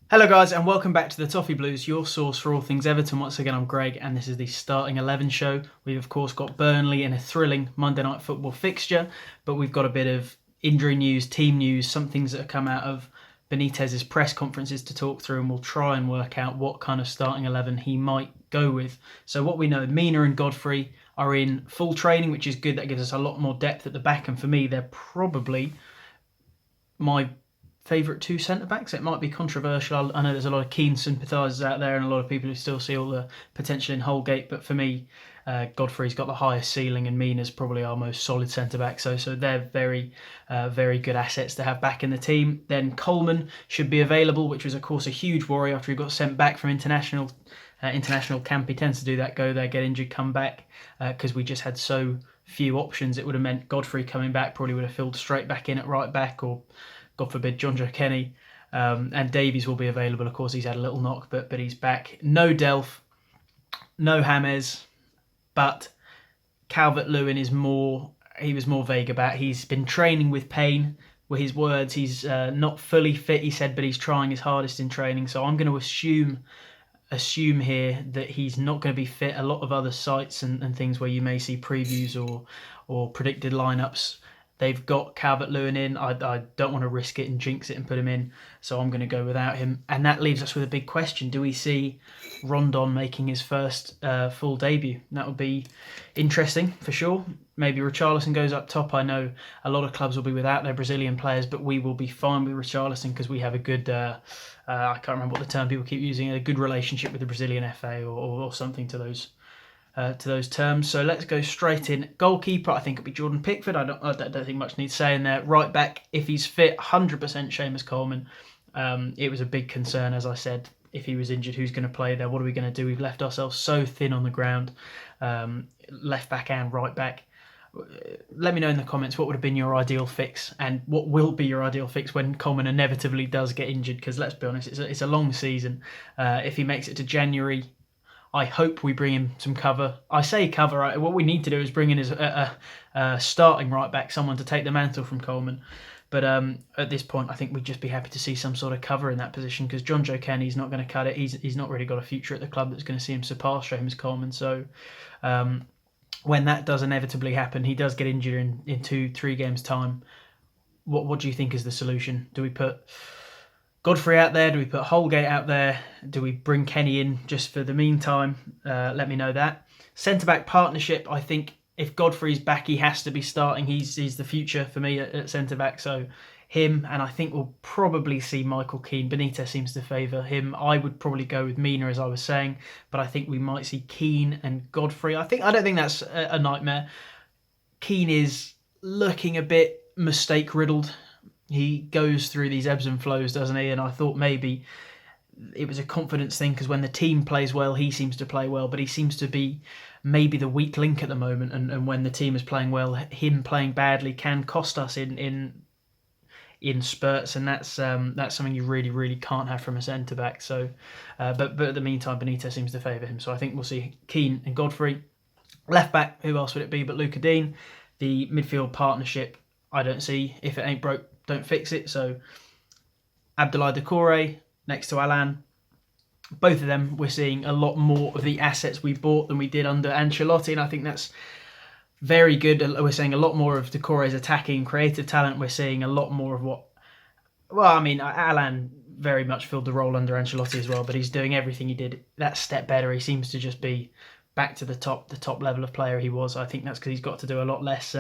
Hello guys and welcome back to the Toffee Blues, your source for all things Everton. Once again, I'm Greg and this is the Starting 11 show. We've of course got Burnley in a thrilling Monday Night Football fixture, but we've got a bit of injury news, team news, some things that have come out of Benitez's press conferences to talk through, and we'll try and work out what kind of starting 11 he might go with. So what we know, Mina and Godfrey are in full training, which is good. That gives us a lot more depth at the back, and for me they're probably my favourite two centre-backs. It might be controversial. I know there's a lot of keen sympathisers out there and a lot of people who still see all the potential in Holgate, but for me, Godfrey's got the highest ceiling and Mina's probably our most solid centre-back. So they're very good assets to have back in the team. Then Coleman should be available, which was of course a huge worry after he got sent back from international camp. He tends to do that, go there, get injured, come back, because we just had so few options. It would have meant Godfrey coming back probably would have filled straight back in at right back, or God forbid, John Joe Kenny. And Davies will be available. Of course, he's had a little knock, but he's back. No Delph, no James, but Calvert-Lewin he was more vague about. He's been training with pain, were his words. He's not fully fit, he said, but he's trying his hardest in training. So I'm going to assume here that he's not going to be fit. A lot of other sites and things where you may see previews or predicted lineups, they've got Calvert-Lewin in. I don't want to risk it and jinx it and put him in, so I'm going to go without him. And that leaves us with a big question. Do we see Rondon making his first full debut? That would be interesting for sure. Maybe Richarlison goes up top. I know a lot of clubs will be without their Brazilian players, but we will be fine with Richarlison because we have a good, I can't remember what the term people keep using, a good relationship with the Brazilian FA or something to those terms. So let's go straight in. Goalkeeper, I think it'll be Jordan Pickford. I don't think much needs saying there. Right back, if he's fit, 100% Seamus Coleman. It was a big concern, as I said. If he was injured, who's going to play there? What are we going to do? We've left ourselves so thin on the ground, left back and right back. Let me know in the comments what would have been your ideal fix and what will be your ideal fix when Coleman inevitably does get injured, because let's be honest, it's a long season. If he makes it to January, I hope we bring him some cover. I say cover, right? What we need to do is bring in a starting right back, someone to take the mantle from Coleman. But at this point, I think we'd just be happy to see some sort of cover in that position, because John Joe Kenny's not going to cut it. He's not really got a future at the club that's going to see him surpass Seamus Coleman. So when that does inevitably happen, he does get injured in 2-3 games' time. What do you think is the solution? Do we put Godfrey out there? Do we put Holgate out there? Do we bring Kenny in just for the meantime? Let me know that. Centre-back partnership, I think if Godfrey's back, he has to be starting. He's the future for me at centre-back, so him, and I think we'll probably see Michael Keane. Benitez seems to favour him. I would probably go with Mina, as I was saying, but I think we might see Keane and Godfrey. I don't think that's a nightmare. Keane is looking a bit mistake-riddled. He goes through these ebbs and flows, doesn't he? And I thought maybe it was a confidence thing, because when the team plays well, he seems to play well, but he seems to be maybe the weak link at the moment. And when the team is playing well, him playing badly can cost us in spurts, and that's something you really can't have from a centre back. So, but at the meantime, Benitez seems to favour him. So I think we'll see Keane and Godfrey. Left back, who else would it be but Luca Dean? The midfield partnership, I don't see. If it ain't broke, don't fix it. So Abdoulaye Doucouré next to Alan. Both of them, we're seeing a lot more of the assets we bought than we did under Ancelotti, and I think that's very good. We're seeing a lot more of Doucouré's attacking creative talent. We're seeing a lot more of Alan very much filled the role under Ancelotti as well, but he's doing everything he did that step better. He seems to just be back to the top level of player he was. I think that's because he's got to do a lot less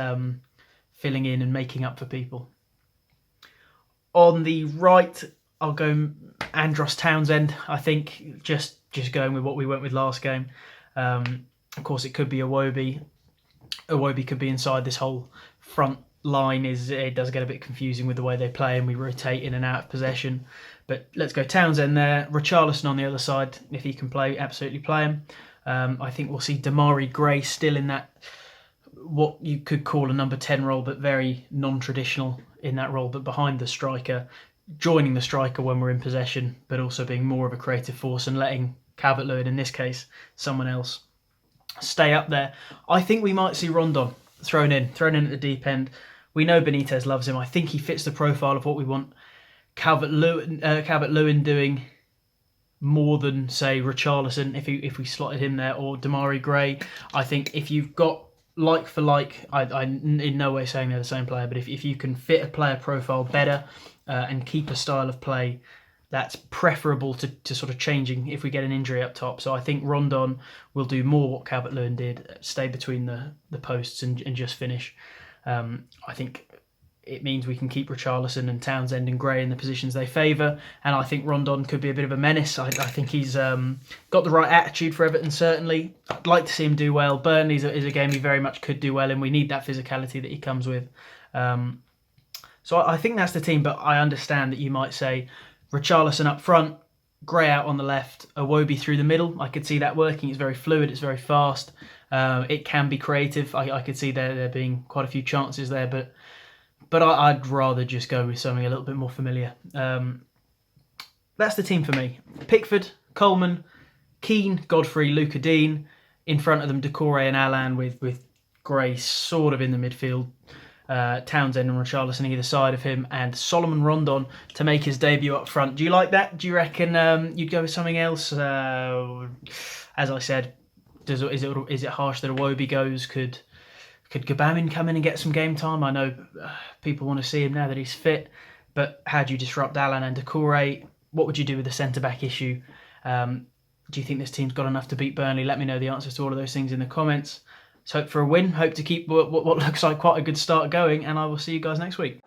filling in and making up for people. On the right, I'll go Andros Townsend. I think just going with what we went with last game. Of course, it could be Iwobi. Iwobi could be inside. This whole front line it does get a bit confusing with the way they play, and we rotate in and out of possession. But let's go Townsend there. Richarlison on the other side. If he can play, absolutely play him. I think we'll see Damari Gray still in that, what you could call a number 10 role, but very non-traditional in that role, but behind the striker, joining the striker when we're in possession, but also being more of a creative force and letting Calvert-Lewin, in this case, someone else, stay up there. I think we might see Rondon thrown in at the deep end. We know Benitez loves him. I think he fits the profile of what we want Calvert-Lewin doing more than, say, Richarlison if we slotted him there, or Damari Gray. I think if you've got like for like, I in no way saying they're the same player, but if you can fit a player profile better and keep a style of play that's preferable to sort of changing if we get an injury up top. So I think Rondon will do more what Calvert-Lewin did, stay between the posts and just finish. I think it means we can keep Richarlison and Townsend and Gray in the positions they favour, and I think Rondon could be a bit of a menace. I think he's got the right attitude for Everton, certainly. I'd like to see him do well. Burnley is a game he very much could do well in. We need that physicality that he comes with. So I think that's the team, but I understand that you might say Richarlison up front, Gray out on the left, Iwobi through the middle. I could see that working. It's very fluid, it's very fast. It can be creative. I could see there being quite a few chances there, but I'd rather just go with something a little bit more familiar. That's the team for me. Pickford, Coleman, Keane, Godfrey, Luca Dean. In front of them, Doucouré and Allan with Gray sort of in the midfield. Townsend and Richarlison either side of him, and Solomon Rondon to make his debut up front. Do you like that? Do you reckon you'd go with something else? As I said, is it harsh that Iwobi goes? Could Gbamin come in and get some game time? I know people want to see him now that he's fit, but how do you disrupt Allan and Doucouré? What would you do with the centre-back issue? Do you think this team's got enough to beat Burnley? Let me know the answers to all of those things in the comments. Let's hope for a win. Hope to keep what looks like quite a good start going, and I will see you guys next week.